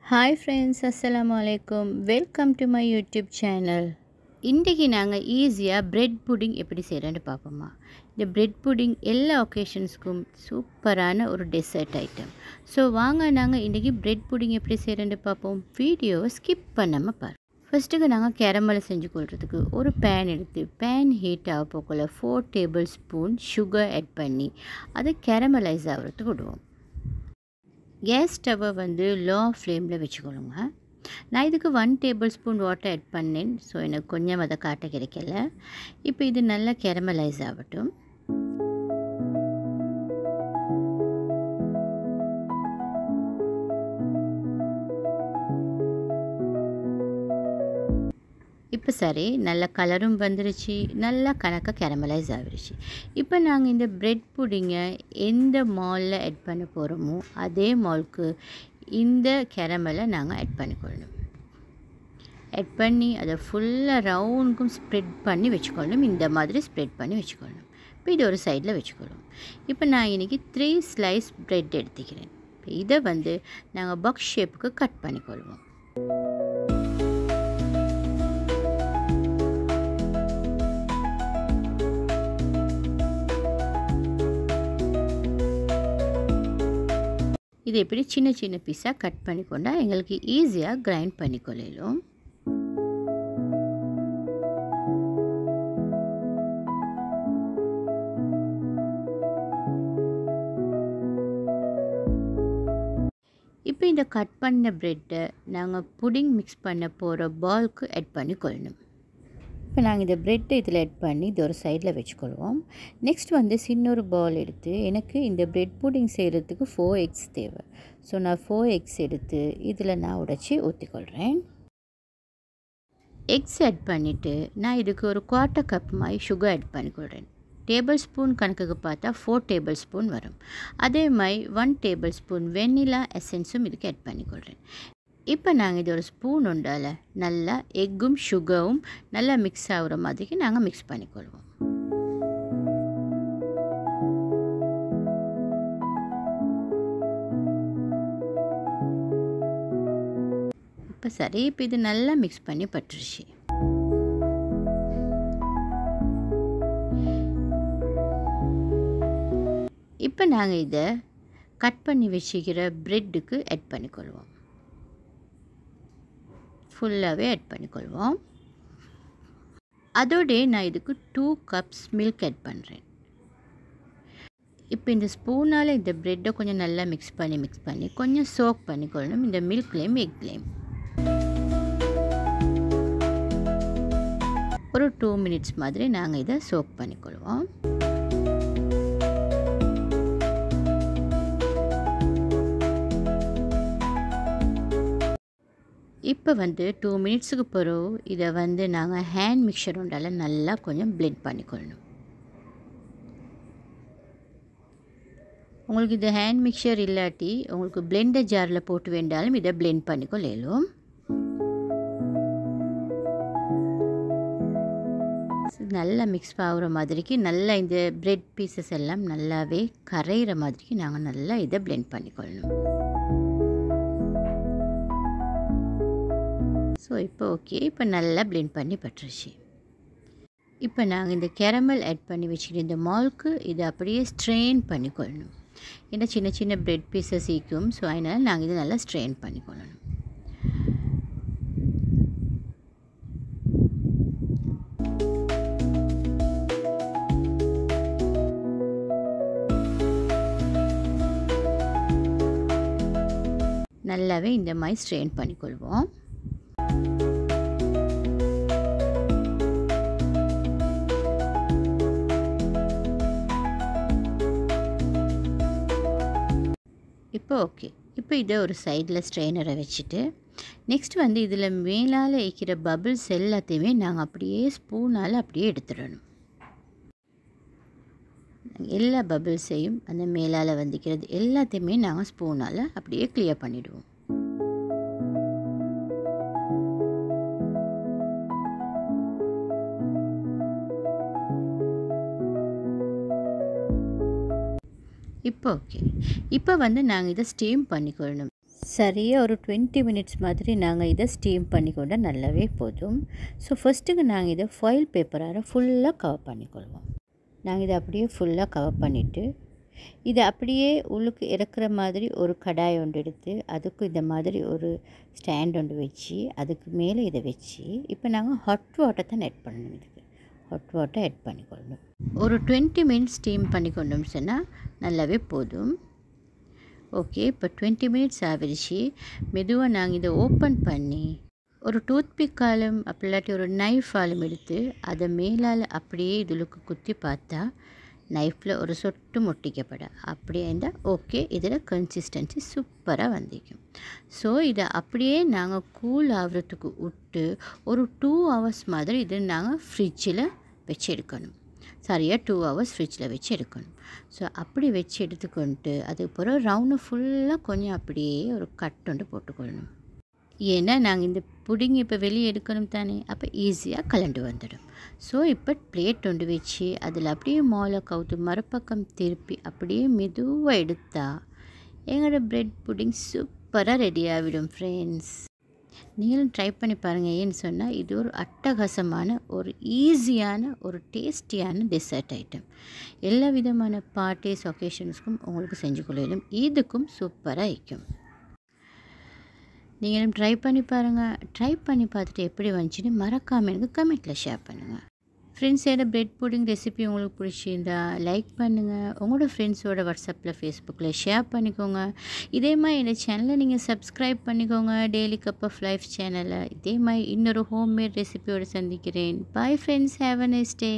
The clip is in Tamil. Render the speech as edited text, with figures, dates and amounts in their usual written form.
ஹாய் ஃப்ரெண்ட்ஸ், அஸ்ஸலாமு அலைக்கும். Welcome to my YouTube channel. இன்றைக்கி நாங்கள் ஈஸியாக பிரெட் புடிங் எப்படி செய்கிறேன்னு பார்ப்போமா. இந்த பிரெட் புடிங் எல்லா ஒகேஷன்ஸ்க்கும் சூப்பரான ஒரு டெசர்ட் ஐட்டம். ஸோ வாங்க நாங்கள் இன்றைக்கி பிரெட் புடிங் எப்படி செய்கிறேன்னு பார்ப்போம். வீடியோவை ஸ்கிப் பண்ணாமல் பாருங்கள். ஃபஸ்ட்டுக்கு நாங்கள் கேரமலை செஞ்சு கொள்றதுக்கு ஒரு பேன் எடுத்து பேன் ஹீட் ஆக போக்குள்ள 4 டேபிள் ஸ்பூன் சுகர் ஆட் பண்ணி அதை கேரமலைஸ் ஆகிறதுக்கு விடுவோம். கேஸ் ஸ்டவ்வை லோ ஃப்ளேமில் வச்சுக்கொள்ளுங்க. நான் இதுக்கு 1 டேபிள் ஸ்பூன் வாட்டர் ஆட் பண்ணேன். ஸோ எனக்கு கொஞ்சம் அதை காட்ட கிடைக்கல. இப்போ இது நல்லா கேரமலைஸ் ஆகட்டும். இப்போ சரி, நல்ல கலரும் வந்துருச்சு, நல்லா கணக்காக கேரமலைஸ் ஆகிருச்சு. இப்போ நாங்கள் இந்த பிரெட் புடிங்கை எந்த மாலில் ஆட் பண்ண போகிறோமோ அதே மாலுக்கு இந்த கேரமலை நாங்கள் ஆட் பண்ணிக்கொள்ளணும். ஆட் பண்ணி அதை ஃபுல்லாக ரவுண்டுக்கும் ஸ்ப்ரெட் பண்ணி வச்சுக்கொள்ளணும். இந்த மாதிரி ஸ்ப்ரெட் பண்ணி வச்சுக்கொள்ளணும். இப்போ இது ஒரு சைடில் வச்சுக்கொள்ளணும். இப்போ நான் இன்றைக்கி 3 ஸ்லைஸ் பிரெட் எடுத்துக்கிறேன். இப்போ இதை நாங்கள் பாக்ஸ் ஷேப்புக்கு கட் பண்ணிக்கொள்வோம். இது எப்படி சின்ன சின்ன பீஸாக கட் பண்ணிக்கொண்டா எங்களுக்கு ஈஸியாக கிரைண்ட் பண்ணிக்கொள்ளலாம். இப்போ இந்த கட் பண்ண ப்ரெட்டை நாங்கள் புடிங் மிக்ஸ் பண்ண போகிற பாலுக்கு ஆட் பண்ணிக்கொள்ளணும். இப்போ நாங்கள் இந்த ப்ரெட்டை இதில் ஆட் பண்ணி இது ஒரு சைடில் வச்சுக்கொள்வோம். நெக்ஸ்ட் சின்ன ஒரு பால் எடுத்து எனக்கு இந்த ப்ரெட் புடிங் செய்கிறதுக்கு 4 எக்ஸ் தேவை. ஸோ நான் 4 எக்ஸ் எடுத்து இதில் நான் உடைச்சி ஊற்றிக்கொள்கிறேன். எக்ஸ் ஆட் பண்ணிவிட்டு நான் இதுக்கு ஒரு 1/4 கப் மாதிரி சுகர் ஆட் பண்ணிக்கொள்கிறேன். டேபிள் ஸ்பூன் கணக்குக்கு பார்த்தா 4 டேபிள் ஸ்பூன் வரும். அதே மாதிரி 1 டேபிள் ஸ்பூன் வெண்ணிலா எசன்ஸும் இதுக்கு ஆட் பண்ணிக்கொள்கிறேன். இப்போ நாங்கள் இது ஒரு ஸ்பூன் உண்டால் நல்லா எக்கும் சுகரும் நல்லா மிக்ஸ் ஆகிற மாதிரிக்கு நாங்கள் மிக்ஸ் பண்ணிக்கொள்வோம். இப்போ சரி, இப்போ இது நல்லா மிக்ஸ் பண்ணி பட்டுருச்சு. இப்போ நாங்கள் இதை கட் பண்ணி வச்சுக்கிற ப்ரெட்டுக்கு ஆட் பண்ணிக்கொள்வோம். ஃபுல்லாகவே ஆட் பண்ணிக்கொள்வோம். அதோடே நான் இதுக்கு 2 கப்ஸ் மில்க் ஆட் பண்ணுறேன். இப்போ இந்த ஸ்பூனால் இந்த ப்ரெட்டை கொஞ்சம் நல்லா மிக்ஸ் பண்ணி கொஞ்சம் சோக் பண்ணிக்கொள்ளணும் இந்த மில்க்லேயும் எக்லேயும். ஒரு 2 மினிட்ஸ் மாதிரி நாங்கள் இதை சோக் பண்ணிக்கொள்வோம். இப்போ 2 மினிட்ஸுக்கு பிறகு இதை நாங்கள் ஹேண்ட் மிக்சர் உண்டால் நல்லா கொஞ்சம் பிளெண்ட் பண்ணிக்கொள்ளணும். உங்களுக்கு இது ஹேண்ட் மிக்சர் இல்லாட்டி உங்களுக்கு பிளெண்டர் ஜாரில் போட்டு வேண்டாலும் இதை பிளெண்ட் பண்ணிக்கொள்ளலும். நல்லா மிக்ஸ் ஆகிற மாதிரிக்கு நல்லா இந்த பிரெட் பீசஸ் எல்லாம் நல்லாவே கரையிற மாதிரிக்கு நாங்கள் நல்லா இதை பிளெண்ட் பண்ணிக்கொள்ளணும். ஸோ இப்போ ஓகே, இப்போ நல்லா பிளெண்ட் பண்ணி பட்டுருச்சு. இப்போ நாங்கள் இந்த கேரமல் ஆட் பண்ணி வச்சுக்கிட்டு இந்த மால்க்கு இதை அப்படியே ஸ்ட்ரெயின் பண்ணிக்கொள்ளணும். ஏன்னா சின்ன சின்ன பிரெட் பீஸஸ் ஈக்கும். ஸோ அதனால் நாங்கள் இதை நல்லா ஸ்ட்ரெயின் பண்ணிக்கொள்ளணும். நல்லாவே இந்த மாதிரி ஸ்ட்ரெயின் பண்ணிக்கொள்வோம். இப்போ ஓகே, இப்போ இதை ஒரு சைடில் ஸ்ட்ரெயினரை வச்சுட்டு நெக்ஸ்ட் இதில் மேலால் வைக்கிற பபிள்ஸ் எல்லாத்தையுமே நாங்கள் அப்படியே ஸ்பூனால் அப்படியே எடுத்துடணும். எல்லா பபிள்ஸையும் அந்த மேலால் வந்துக்கிறது எல்லாத்தையுமே நாங்கள் ஸ்பூனால் அப்படியே கிளியர் பண்ணிவிடுவோம். இப்போ ஓகே. இப்போ நாங்கள் இதை ஸ்டீம் பண்ணிக்கொள்ளணும். சரியாக ஒரு 20 மினிட்ஸ் மாதிரி நாங்கள் இதை ஸ்டீம் பண்ணிக்கொண்டா நல்லாவே போதும். ஸோ ஃபஸ்ட்டுக்கு நாங்கள் இதை ஃபாயில் பேப்பரால் ஃபுல்லாக கவர் பண்ணிக்கொள்வோம். நாங்கள் இதை அப்படியே ஃபுல்லாக கவர் பண்ணிவிட்டு இதை அப்படியே உள்ளுக்கு இறக்குற மாதிரி ஒரு கடாய் ஒன்று எடுத்து அதுக்கு இந்த மாதிரி ஒரு ஸ்டாண்ட் ஒன்று வச்சு அதுக்கு மேலே இதை வச்சு இப்போ நாங்கள் ஹாட் வாட்டர் தான் ஆட் பண்ணணும். இதுக்கு ஹாட் வாட்டர் ஆட் பண்ணிக்கொள்ளணும். ஒரு 20 மினிட்ஸ் ஸ்டீம் பண்ணிக்கொண்டோம் சொன்னால் நல்லாவே போதும். ஓகே, இப்போ 20 மினிட்ஸ் ஆகிடுச்சு. மெதுவாக நாங்கள் இதை ஓப்பன் பண்ணி ஒரு டூத்பிக்காலும் அப்படி இல்லாட்டி ஒரு நைஃபாலும் எடுத்து அதை மேலால் அப்படியே இதுலுக்கு குத்தி பார்த்தா நைஃப்பில் ஒரு சொட்டு முட்டிக்கப்பட அப்படியே இருந்தால் ஓகே, இதில் கன்சிஸ்டன்சி சூப்பராக வந்திருக்கும். ஸோ இதை அப்படியே நாங்கள் கூல் ஆகிறதுக்கு விட்டு ஒரு 2 ஹவர்ஸ் மாதிரி இதை நாங்கள் ஃப்ரிட்ஜில் வச்சு எடுக்கணும். சரியாக 2 ஹவர்ஸ் ஃப்ரிட்ஜில் வச்சு எடுக்கணும். ஸோ அப்படி வச்சு எடுத்துக்கொண்டு அதுக்கு பிறகு ரவுண்டு ஃபுல்லாக கொஞ்சம் அப்படியே ஒரு கட் ஒன்று போட்டுக்கொள்ளணும். ஏன்னா நாங்கள் இந்த புடிங் இப்போ வெளியே எடுக்கணும் தானே, அப்போ ஈஸியாக கலண்டு வந்துடும். ஸோ இப்போ பிளேட் ஒன்று வச்சு அதில் அப்படியே மாலை கவுத்து மறுபக்கம் திருப்பி அப்படியே மெதுவாக எடுத்தால் எங்களோட பிரெட் புடிங் சூப்பராக ரெடி ஆகிடும் ஃப்ரெண்ட்ஸ். நீங்களும் ட்ரை பண்ணி பாருங்கள். ஏன்னு சொன்னால் இது ஒரு அட்டகாசமான ஒரு ஈஸியான ஒரு டேஸ்டியான டெசர்ட் ஐட்டம். எல்லா விதமான பார்ட்டிஸ் ஒகேஷன்ஸ்க்கும் உங்களுக்கு செஞ்சு கொள்ளும். இதுக்கும் சூப்பராக இருக்கும். நீங்களும் ட்ரை பண்ணி பாருங்கள். ட்ரை பண்ணி பார்த்துட்டு எப்படி வந்துச்சுன்னு மறக்காமல் எனக்கு கமெண்ட்டில் ஷேர் பண்ணுங்கள். ஃப்ரெண்ட்ஸோட பிரெட் புடிங் ரெசிபி உங்களுக்கு பிடிச்சிருந்தா லைக் பண்ணுங்கள். உங்களோட ஃப்ரெண்ட்ஸோட வாட்ஸ்அப்பில் ஃபேஸ்புக்கில் ஷேர் பண்ணிக்கோங்க. இதே மாதிரி இந்த சேனலை நீங்கள் சப்ஸ்கிரைப் பண்ணிக்கோங்க. டெய்லி கப் ஆஃப் லைஃப் சேனலை இதே மாதிரி இன்னொரு ஹோம்மேட் ரெசிபியோடு சந்திக்கிறேன். Bye friends, have a nice day.